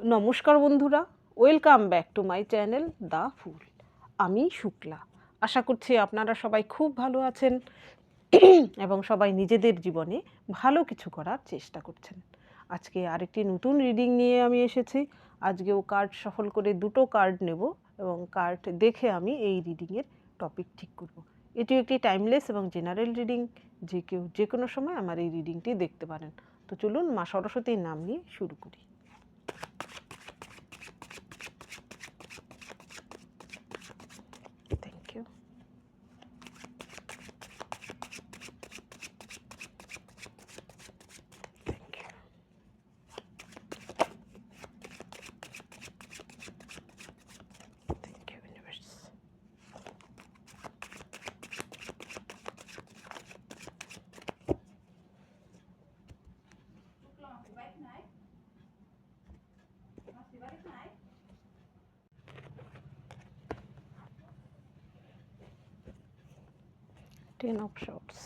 নমস্কার বন্ধুরা, welcome back to my channel the full. আমি শুক্লা। আশা করছি আপনারা সবাই খুব ভালো আছেন এবং সবাই নিজেদের জীবনে ভালো কিছু করার চেষ্টা করছেন। আজকে আরেকটি নতুন রিডিং নিয়ে আমি এসেছি। আজকেও কার্ড সফল করে দুটো কার্ড নেব এবং কার্ড দেখে আমি এই রিডিংয়ের টপিক ঠিক করব। এটি একটি টাইমলেস এবং জেনারেল রিডিং, যে কেউ যে কোনো সময় আমার এই রিডিংটি দেখতে পারেন। তো চলুন মা সরস্বতীর নাম নিয়ে শুরু করি। Thank you. Ten of Swords,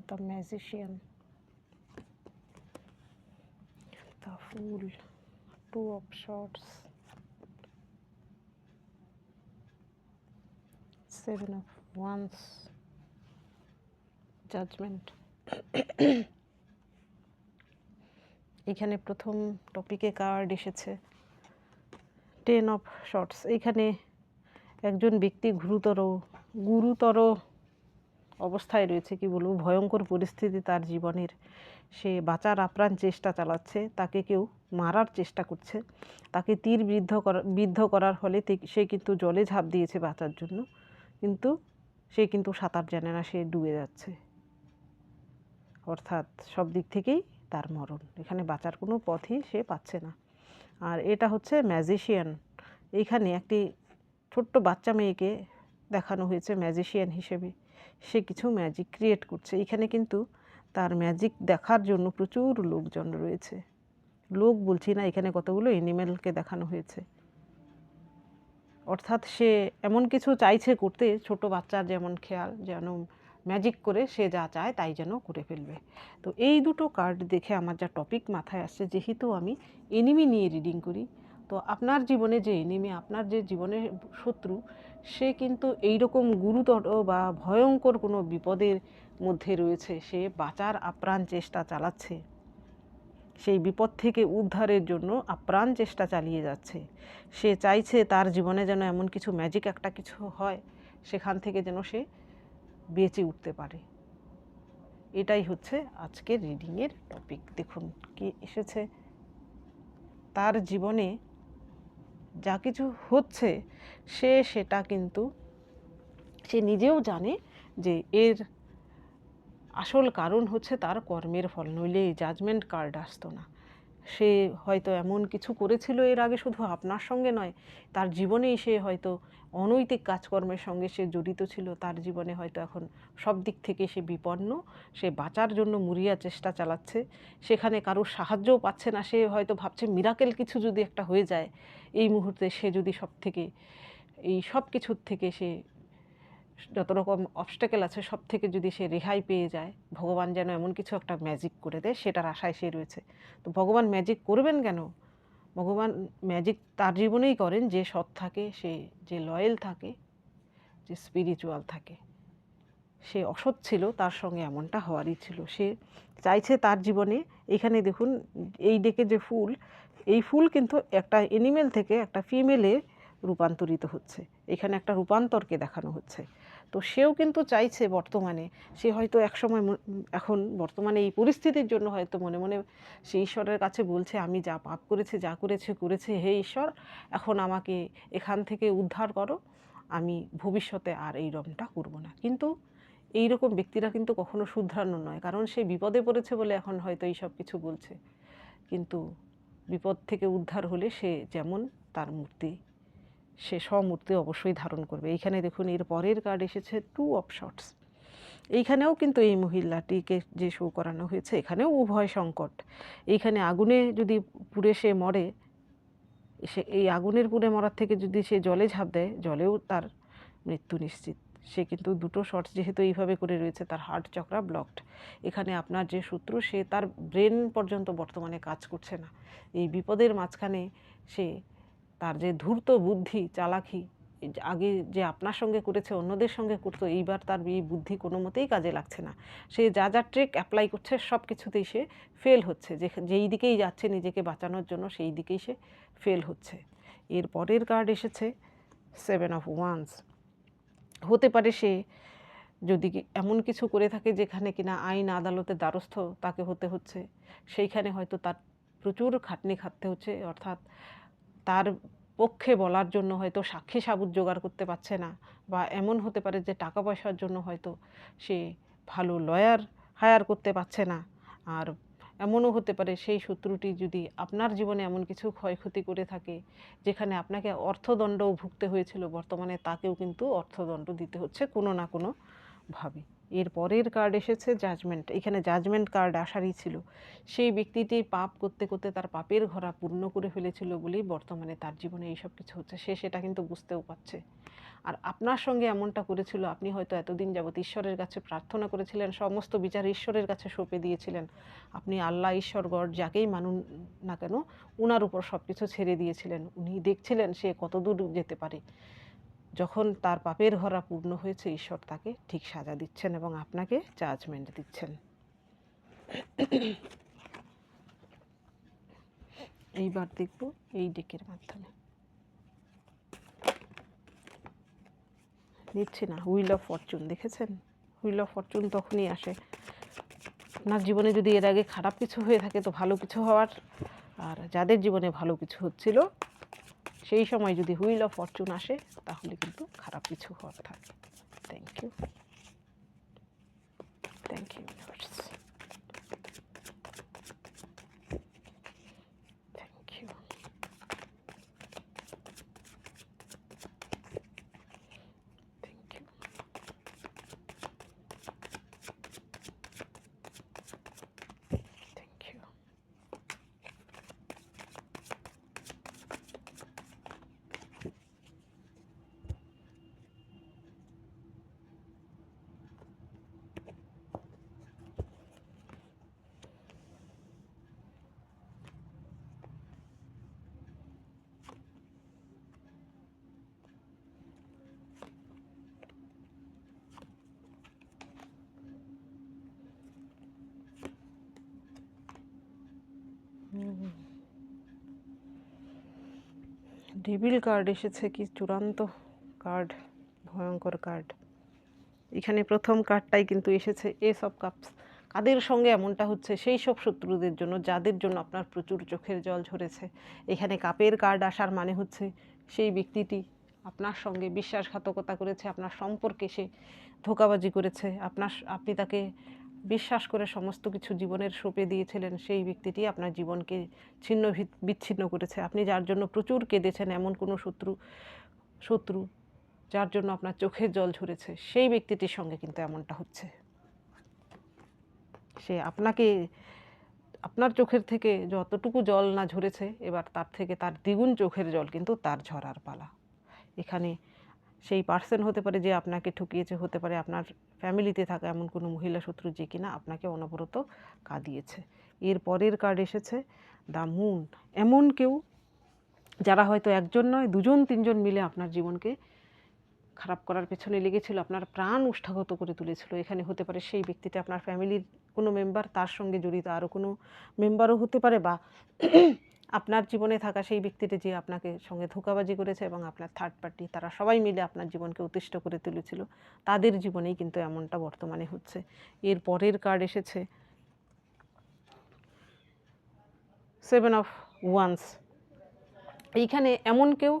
the Magician, the Fool, Two of Swords, Seven of Wands, Judgment. এখানে প্রথম টপিকে কার্ড এসেছে টেন অফ শর্টস। এখানে একজন ব্যক্তি গুরুতর অবস্থায় রয়েছে, কি বলবো, ভয়ঙ্কর পরিস্থিতি তার জীবনের। সে বাঁচার আপ্রাণ চেষ্টা চালাচ্ছে, তাকে কেউ মারার চেষ্টা করছে, তাকে তীর বিদ্ধ করার ফলে সে কিন্তু জলে ঝাঁপ দিয়েছে বাঁচার জন্য, কিন্তু সে কিন্তু সাঁতার জানে না, সে ডুবে যাচ্ছে। অর্থাৎ সব দিক থেকেই তার মরণ, এখানে বাঁচার কোনো পথই সে পাচ্ছে না। আর এটা হচ্ছে ম্যাজিশিয়ান। এইখানে একটি ছোট্ট বাচ্চা মেয়েকে দেখানো হয়েছে ম্যাজিশিয়ান হিসেবে। সে কিছু ম্যাজিক ক্রিয়েট করছে। এখানে কিন্তু তার ম্যাজিক দেখার জন্য প্রচুর লোকজন রয়েছে। লোক বলছি না, এখানে কতগুলো এনিম্যালকে দেখানো হয়েছে। অর্থাৎ সে এমন কিছু চাইছে করতে, ছোট বাচ্চার যেমন খেয়াল, যেন ম্যাজিক করে সে যা চায় তাই যেন করে ফেলবে। তো এই দুটো কার্ড দেখে আমার যা টপিক মাথায় আসছে, যেহেতু আমি এনিমি নিয়ে রিডিং করি, তো আপনার জীবনে যে এনিমি, আপনার যে জীবনের শত্রু, সে কিন্তু এইরকম গুরুতর বা ভয়ঙ্কর কোনো বিপদের মধ্যে রয়েছে। সে বাঁচার আপ্রাণ চেষ্টা চালাচ্ছে, সেই বিপদ থেকে উদ্ধারের জন্য আপ্রাণ চেষ্টা চালিয়ে যাচ্ছে। সে চাইছে তার জীবনে যেন এমন কিছু ম্যাজিক একটা কিছু হয়, সেখান থেকে যেন সে বেঁচে উঠতে পারে। এটাই হচ্ছে আজকের রিডিংয়ের টপিক। দেখুন কি এসেছে। তার জীবনে যা কিছু হচ্ছে সেটা কিন্তু সে নিজেও জানে যে এর আসল কারণ হচ্ছে তার কর্মের ফল, নইলে এই জাজমেন্ট কার্ড আসতো না। সে হয়তো এমন কিছু করেছিল এর আগে, শুধু আপনার সঙ্গে নয়, তার জীবনেই সে হয়তো অনৈতিক কাজকর্মের সঙ্গে সে জড়িত ছিল। তার জীবনে হয়তো এখন সব দিক থেকে সে বিপন্ন, সে বাঁচার জন্য মরিয়া চেষ্টা চালাচ্ছে, সেখানে কারোর সাহায্যও পাচ্ছে না। সে হয়তো ভাবছে মিরাকেল কিছু যদি একটা হয়ে যায় এই মুহূর্তে, সে যদি এই সব কিছুর থেকে সে যত রকম অবস্ট্যাকেল আছে সব থেকে যদি সে রেহাই পেয়ে যায়, ভগবান যেন এমন কিছু একটা ম্যাজিক করে দেয়, সেটার আশায় সে রয়েছে। তো ভগবান ম্যাজিক করবেন কেন? ভগবান ম্যাজিক তার জীবনেই করেন যে সৎ থাকে, সে যে লয়েল থাকে, যে স্পিরিচুয়াল থাকে। সে অসৎ ছিল, তার সঙ্গে এমনটা হওয়ারই ছিল। সে চাইছে তার জীবনে, এখানে দেখুন এই ডেকে যে ফুল, এই ফুল কিন্তু একটা এনিমেল থেকে একটা ফিমেলে রূপান্তরিত হচ্ছে। এখানে একটা রূপান্তরকে দেখানো হচ্ছে। তো সেও কিন্তু চাইছে বর্তমানে, সে হয়তো একসময় এখন বর্তমানে এই পরিস্থিতির জন্য হয়তো মনে মনে সে ঈশ্বরের কাছে বলছে, আমি যা পাপ করেছে, যা করেছে, হে ঈশ্বর, এখন আমাকে এখান থেকে উদ্ধার করো, আমি ভবিষ্যতে আর এই রকমটা করব না। কিন্তু এই রকম ব্যক্তিরা কিন্তু কখনো শুধরানো নয়, কারণ সে বিপদে পড়েছে বলে এখন হয়তো এই সব কিছু বলছে। কিন্তু বিপদ থেকে উদ্ধার হলে সে যেমন তার মূর্তি, সে স্বমূর্তি অবশ্যই ধারণ করবে। এইখানে দেখুন এর পরের কার্ড এসেছে টু অফ শর্টস। এইখানেও কিন্তু এই মহিলাটিকে যে শো করানো হয়েছে, এখানেও উভয় সংকট। এইখানে আগুনে যদি পুড়ে সে মরে, সে এই আগুনের পুড়ে মরার থেকে যদি সে জলে ঝাঁপ দেয়, জলেও তার মৃত্যু নিশ্চিত। সে কিন্তু দুটো শর্টস যেহেতু এইভাবে করে রয়েছে, তার হার্ট চক্রা ব্লকড। এখানে আপনার যে শত্রু, সে তার ব্রেন পর্যন্ত বর্তমানে কাজ করছে না। এই বিপদের মাঝখানে সে তার যে ধূর্ত বুদ্ধি, চালাকি, আগে যে আপনার সঙ্গে করেছে অন্যদের সঙ্গে করতো, এইবার তার এই বুদ্ধি কোনো মতেই কাজে লাগছে না। সে যা যা ট্রিক অ্যাপ্লাই করছে সব কিছুতেই সে ফেল হচ্ছে। যেই দিকেই যাচ্ছে নিজেকে বাঁচানোর জন্য, সেই দিকেই সে ফেল হচ্ছে। এর পরের কার্ড এসেছে 7 অফ ওয়ান্স। হতে পারে সে যদি এমন কিছু করে থাকে যেখানে কিনা আইন আদালতের দ্বারস্থ তাকে হতে হচ্ছে, সেইখানে হয়তো তার প্রচুর খাটনি খাটতে হচ্ছে। অর্থাৎ তার পক্ষে বলার জন্য হয়তো সাক্ষী সাবুত জোগাড় করতে পারছে না, বা এমন হতে পারে যে টাকা পয়সার জন্য হয়তো সে ভালো লয়ার হায়ার করতে পারছে না। আর এমনও হতে পারে সেই শত্রুটি যদি আপনার জীবনে এমন কিছু ক্ষয়ক্ষতি করে থাকে যেখানে আপনাকে অর্থদণ্ডও ভুগতে হয়েছিল, বর্তমানে তাকেও কিন্তু অর্থদণ্ড দিতে হচ্ছে কোনো না কোনো ভাবে। এর পরের কার্ড এসেছে জাজমেন্ট। এখানে জাজমেন্ট কার্ড আসারই ছিল। সেই ব্যক্তিটি পাপ করতে করতে তার পাপের ঘরা পূর্ণ করে ফেলেছিল বলেই বর্তমানে তার জীবনে এইসব কিছু হচ্ছে। সে সেটা কিন্তু বুঝতেও পারছে। আর আপনার সঙ্গে এমনটা করেছিল, আপনি হয়তো এতদিন যাবৎ ঈশ্বরের কাছে প্রার্থনা করেছিলেন, সমস্ত বিচার ঈশ্বরের কাছে সঁপে দিয়েছিলেন। আপনি আল্লাহ, ঈশ্বর, গড যাকেই মানুন না কেন, উনার উপর সব কিছু ছেড়ে দিয়েছিলেন। উনি দেখছিলেন সে কতদূর যেতে পারে। যখন তার পাপের ঘরা পূর্ণ হয়েছে, ঈশ্বর তাকে ঠিক সাজা দিচ্ছেন এবং আপনাকে জাজমেন্ট দিচ্ছেন। এইবার দেখব এই ডেকের মাধ্যমে। দিচ্ছি না, হুইল অফ ফরচুন। দেখেছেন, হুইল অফ ফরচুন তখনই আসে আপনার জীবনে যদি এর আগে খারাপ কিছু হয়ে থাকে তো ভালো কিছু হওয়ার, আর যাদের জীবনে ভালো কিছু হচ্ছিল সেই সময় যদি হুইল অফ ফরচুন আসে তাহলে কিন্তু খারাপ কিছু হওয়ার থাকে। Thank you, thank you universe, thank you. Devil card এসেছে, কি চূড়ান্ত কার্ড, ভয়ঙ্কর কার্ড। এখানে প্রথম কার্ডটাই কিন্তু এসেছে এস অফ কাপস। কাদের সঙ্গে এমনটা হচ্ছে? সেই সব শত্রুদের জন্য যাদের জন্য আপনার প্রচুর চোখের জল ঝরেছে। এখানে কাপের কার্ড আসার মানে হচ্ছে সেই ব্যক্তিটি আপনার সঙ্গে বিশ্বাসঘাতকতা করেছে, আপনার সম্পর্কে সে ধোঁকাবাজি করেছে, আপনি তাকে বিশ্বাস করে সমস্ত কিছু জীবনের সঁপে দিয়েছিলেন। সেই ব্যক্তিটি আপনার জীবনকে ছিন্ন বিচ্ছিন্ন করেছে। আপনি যার জন্য প্রচুর কেঁদেছেন, এমন কোনো শত্রু যার জন্য আপনার চোখের জল ঝরেছে, সেই ব্যক্তিটির সঙ্গে কিন্তু এমনটা হচ্ছে। সে আপনার চোখের থেকে যতটুকু জল না ঝরেছে, এবার তার থেকে তার দ্বিগুণ চোখের জল কিন্তু তার ঝরার পালা। এখানে সেই পার্সন হতে পারে যে আপনাকে ঠকিয়েছে, হতে পারে আপনার ফ্যামিলিতে থাকা এমন কোনো মহিলা শত্রু যে কিনা আপনাকে অনবরত কাঁদিয়েছে। এর পরের কার্ড এসেছে দ্য মুন। এমন কেউ যারা হয়তো একজন নয়, দুজন তিনজন মিলে আপনার জীবনকে খারাপ করার পেছনে লেগেছিল, আপনার প্রাণ ওষ্ঠাগত করে তুলেছিল। এখানে হতে পারে সেই ব্যক্তিটা আপনার ফ্যামিলির কোনো মেম্বার, তার সঙ্গে জড়িত আরও কোনো মেম্বারও হতে পারে, বা আপনার জীবনে থাকা সেই ব্যক্তিটা যে আপনাকে সঙ্গে ধোঁকাবাজি করেছে এবং আপনার থার্ড পার্টি, তারা সবাই মিলে আপনার জীবনকে অতিষ্ঠ করে তুলেছিল। তাদের জীবনেই কিন্তু এমনটা বর্তমানে হচ্ছে। এর পরের কার্ড এসেছে 7 অফ ওয়ান্স। এইখানে এমন কেউ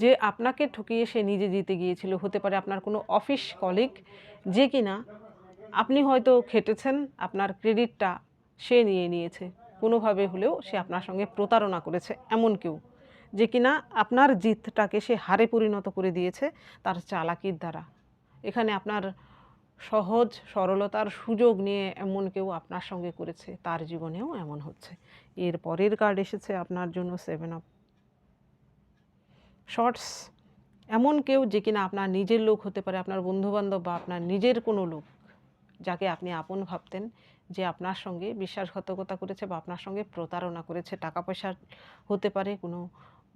যে আপনাকে ঠকিয়ে সে নিজে জিতে গিয়েছিল। হতে পারে আপনার কোনো অফিস কলিগ যে কিনা আপনি হয়তো খেটেছেন, আপনার ক্রেডিটটা সে নিয়ে নিয়েছে, কোনোভাবে হলেও সে আপনার সঙ্গে প্রতারণা করেছে। এমন কেউ যে কিনা আপনার জিতটাকে সে হারে পরিণত করে দিয়েছে তার চালাকির দ্বারা। এখানে আপনার সহজ সরলতার সুযোগ নিয়ে এমন কেউ আপনার সঙ্গে করেছে, তার জীবনেও এমন হচ্ছে। এর পরের কার্ড এসেছে আপনার জন্য 7 অফ শর্টস। এমন কেউ যে কিনা আপনার নিজের লোক হতে পারে, আপনার বন্ধুবান্ধব বা আপনার নিজের কোনো লোক, যাকে আপনি আপন ভাবতেন, যে আপনার সঙ্গে বিশ্বাসঘাতকতা করেছে বা আপনার সঙ্গে প্রতারণা করেছে। টাকা পয়সা হতে পারে, কোনো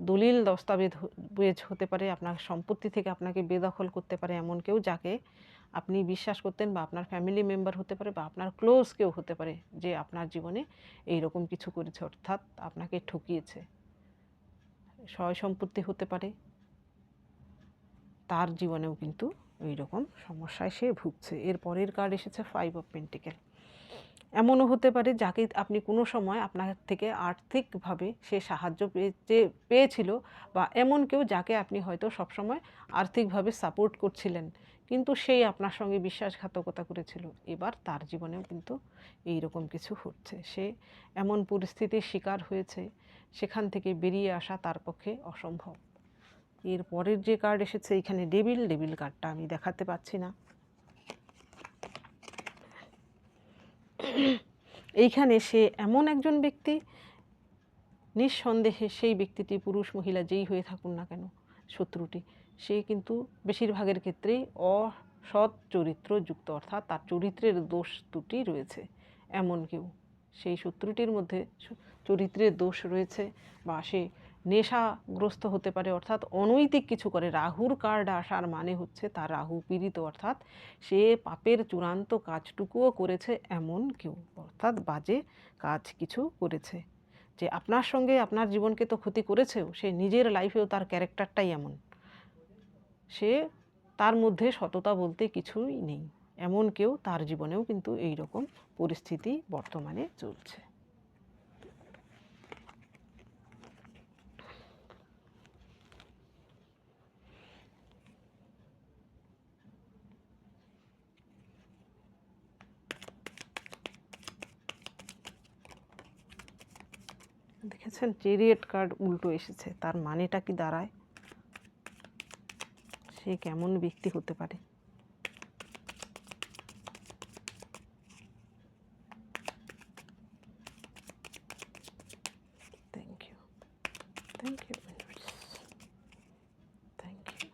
দলিল দস্তাবেজ হতে পারে, আপনার সম্পত্তি থেকে আপনাকে বেদখল করতে পারে এমন কেউ, যাকে আপনি বিশ্বাস করতেন, বা আপনার ফ্যামিলি মেম্বার হতে পারে, বা আপনার ক্লোজ কেউ হতে পারে, যে আপনার জীবনে এই রকম কিছু করেছে, অর্থাৎ আপনাকে ঠকিয়েছে। সয় সম্পত্তি হতে পারে, তার জীবনেও কিন্তু ওই রকম সমস্যায় সে ভুগছে। এর পরের কার্ড এসেছে 5 অফ পেন্টিকেল। এমনও হতে পারে যাকে আপনি কোনো সময় আপনার থেকে আর্থিকভাবে সে সাহায্য পেয়েছিল, বা এমন কেউ যাকে আপনি হয়তো সবসময় আর্থিকভাবে সাপোর্ট করছিলেন, কিন্তু সেই আপনার সঙ্গে বিশ্বাসঘাতকতা করেছিল। এবার তার জীবনেও কিন্তু এই রকম কিছু হচ্ছে। সে এমন পরিস্থিতির শিকার হয়েছে, সেখান থেকে বেরিয়ে আসা তার পক্ষে অসম্ভব। এর পরের যে কার্ড এসেছে এখানে ডেভিল কার্ডটা আমি দেখাতে পাচ্ছি না। এইখানে সে এমন একজন ব্যক্তি, নিঃসন্দেহে সেই ব্যক্তিটি পুরুষ মহিলা যেই হয়ে থাকুন না কেন, শত্রুটি, সে কিন্তু বেশিরভাগের ক্ষেত্রেই অসৎ চরিত্রযুক্ত, অর্থাৎ তার চরিত্রের দোষ ত্রুটি রয়েছে। এমন কেউ, সেই শত্রুটির মধ্যে চরিত্রের দোষ রয়েছে, বা সে নেশাগ্রস্ত হতে পারে, অর্থাৎ অনৈতিক কিছু করে। রাহুর কার্ড আসার মানে হচ্ছে তার রাহু পীড়িত, অর্থাৎ সে পাপের চূড়ান্ত কাজটুকুও করেছে এমন কেউ, অর্থাৎ বাজে কাজ কিছু করেছে, যে আপনার সঙ্গে আপনার জীবনকে তো ক্ষতি করেছেও, সে নিজের লাইফেও তার ক্যারেক্টারটাই এমন, সে তার মধ্যে সততা বলতে কিছুই নেই। এমন কেউ, তার জীবনেও কিন্তু এই রকম পরিস্থিতি বর্তমানে চলছে। দেখেছেন চ্যারিয়ট কার্ড উল্টো এসেছে, তার মানেটা কি দাঁড়ায়? সে কেমন ব্যক্তি হতে পারে? Thank you, thank you, thank you.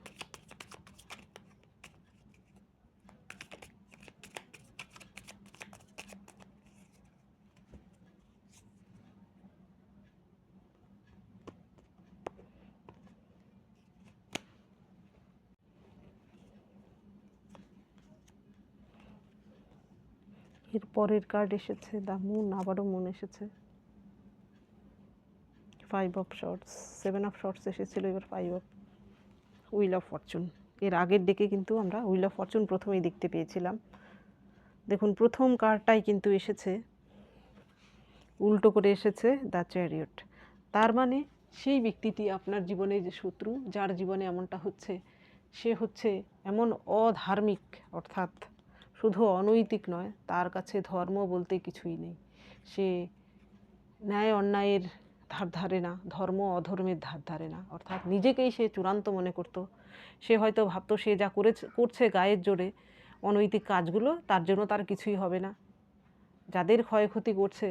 এর পরের কার্ড এসেছে দ্য মুন, আবারও মুন এসেছে। 5 অফ শর্টস, 7 অফ শর্টস এসেছিল, এবার 5 অফ হুইল অফ ফরচুন। এর আগের ডেকে কিন্তু আমরা হুইল অফ ফরচুন প্রথমেই দেখতে পেয়েছিলাম। দেখুন প্রথম কার্ডটাই কিন্তু এসেছে উল্টো করে এসেছে দ্য চ্যারিয়ট। তার মানে সেই ব্যক্তিটি আপনার জীবনে যে শত্রু, যার জীবনে এমনটা হচ্ছে, সে হচ্ছে এমন অধার্মিক, অর্থাৎ শুধু অনৈতিক নয়, তার কাছে ধর্ম বলতে কিছুই নেই। সে ন্যায় অন্যায়ের ধার ধারে না, ধর্ম অধর্মের ধার ধারে না, অর্থাৎ নিজেকেই সে চূড়ান্ত মনে করত। সে হয়তো ভাবতো সে যা করছে গায়ের জোরে অনৈতিক কাজগুলো, তার জন্য তার কিছুই হবে না, যাদের ক্ষয়ক্ষতি করছে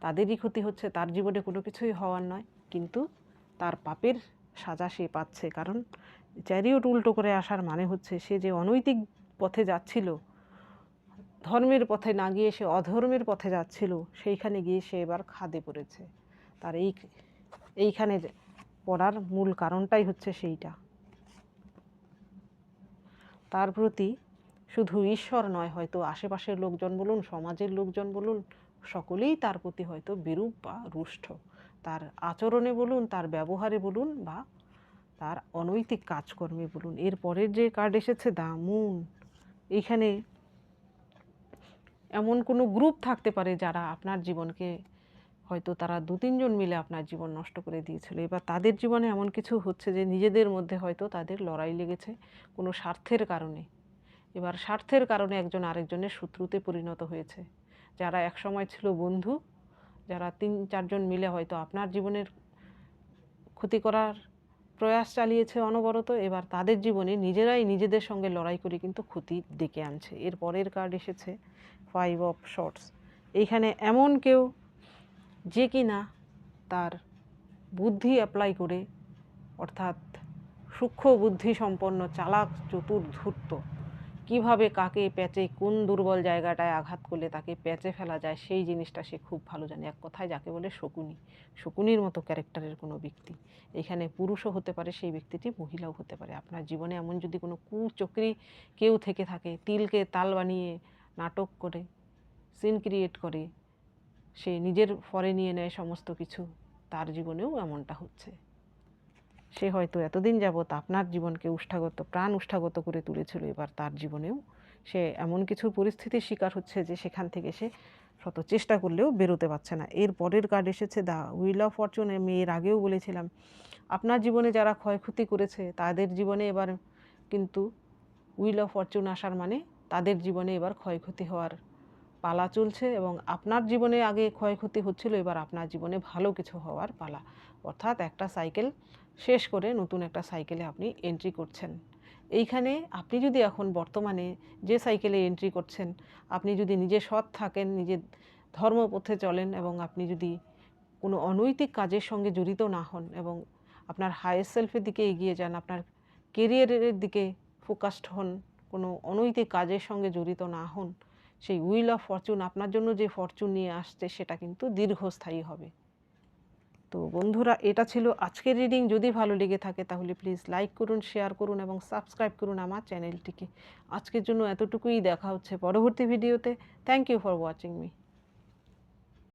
তাদেরই ক্ষতি হচ্ছে, তার জীবনে কোনো কিছুই হওয়ার নয়। কিন্তু তার পাপের সাজা সে পাচ্ছে, কারণ চ্যারিয়ট উল্টো করে আসার মানে হচ্ছে সে যে অনৈতিক পথে যাচ্ছিল, ধর্মের পথে না গিয়ে সে অধর্মের পথে যাচ্ছিল, সেইখানে গিয়ে সে এবার খাদে পড়েছে। তার এইখানে পড়ার মূল কারণটাই হচ্ছে সেইটা। তার প্রতি শুধু ঈশ্বর নয়, হয়তো আশেপাশের লোকজন বলুন, সমাজের লোকজন বলুন, সকলেই তার প্রতি হয়তো বিরূপ বা রুষ্ট। তার আচরণে বলুন, তার ব্যবহারে বলুন, বা তার অনৈতিক কাজকর্মে বলুন। এর পরের যে কার্ড এসেছে দ্য মুন, এইখানে এমন কোনো গ্রুপ থাকতে পারে যারা আপনার জীবনকে, হয়তো তারা 2-3 জন মিলে আপনার জীবন নষ্ট করে দিয়েছিল। এবার তাদের জীবনে এমন কিছু হচ্ছে যে নিজেদের মধ্যে হয়তো তাদের লড়াই লেগেছে কোনো স্বার্থের কারণে। এবার স্বার্থের কারণে একজন আরেকজনের শত্রুতে পরিণত হয়েছে। যারা একসময় ছিল বন্ধু, যারা 3-4 জন মিলে হয়তো আপনার জীবনের ক্ষতি করার প্রয়াস চালিয়েছে অনবরত, এবার তাদের জীবনে নিজেরাই নিজেদের সঙ্গে লড়াই করে কিন্তু ক্ষতি ডেকে আনছে। এর পরের কার্ড এসেছে 5 অফ শর্টস। এইখানে এমন কেউ যে কিনা তার বুদ্ধি অ্যাপ্লাই করে, অর্থাৎ সূক্ষ্ম বুদ্ধি সম্পন্ন, চালাক, চতুর, ধূর্ত, কিভাবে কাকে প্যাচে কোন দুর্বল জায়গাটায় আঘাত করলে তাকে প্যাচে ফেলা যায় সেই জিনিসটা সে খুব ভালো জানে। এক কথায় যাকে বলে শকুনি, শকুনির মতো ক্যারেক্টারের কোনো ব্যক্তি। এখানে পুরুষও হতে পারে সেই ব্যক্তিটি, মহিলাও হতে পারে। আপনার জীবনে এমন যদি কোনো কুচক্রী কেউ থেকে থাকে, তিলকে তাল বানিয়ে নাটক করে, সিন ক্রিয়েট করে, সে নিজের ফরে নিয়ে নেয় সমস্ত কিছু, তার জীবনেও এমনটা হচ্ছে। সে হয়তো এতদিন যাবৎ আপনার জীবনকে প্রাণ উষ্ঠাগত করে তুলেছিল, এবার তার জীবনেও সে এমন কিছু পরিস্থিতির শিকার হচ্ছে যে সেখান থেকে সে শত চেষ্টা করলেও বেরোতে পারছে না। এর পরের কার্ড এসেছে দ্য হুইল অফ ফরচুন। আমি এর আগেও বলেছিলাম আপনার জীবনে যারা ক্ষয়ক্ষতি করেছে তাদের জীবনে এবার কিন্তু হুইল অফ ফরচুন আসার মানে তাদের জীবনে এবার ক্ষয়ক্ষতি হওয়ার পালা চলছে, এবং আপনার জীবনে আগে ক্ষয়ক্ষতি হচ্ছিল, এবার আপনার জীবনে ভালো কিছু হওয়ার পালা। অর্থাৎ একটা সাইকেল শেষ করে নতুন একটা সাইকেলে আপনি এন্ট্রি করছেন। এইখানে আপনি যদি এখন বর্তমানে যে সাইকেলে এন্ট্রি করছেন, আপনি যদি নিজে সৎ থাকেন, নিজের ধর্মপথে চলেন, এবং আপনি যদি কোনো অনৈতিক কাজের সঙ্গে জড়িত না হন এবং আপনার হায়ার সেলফের দিকে এগিয়ে যান, আপনার কেরিয়ারের দিকে ফোকাসড হন, কোনো অনৈতিক কাজের সঙ্গে জড়িত না হন, সেই হুইল অফ ফরচুন আপনার জন্য যে ফরচুন নিয়ে আসছে সেটা কিন্তু দীর্ঘস্থায়ী হবে। তো বন্ধুরা, এটা ছিল আজকের রিডিং। যদি ভালো লেগে থাকে তাহলে প্লিজ লাইক করুন, শেয়ার করুন এবং সাবস্ক্রাইব করুন আমার চ্যানেলটিকে। আজকের জন্য এতটুকুই, দেখা হচ্ছে পরবর্তী ভিডিওতে। Thank you for watching me.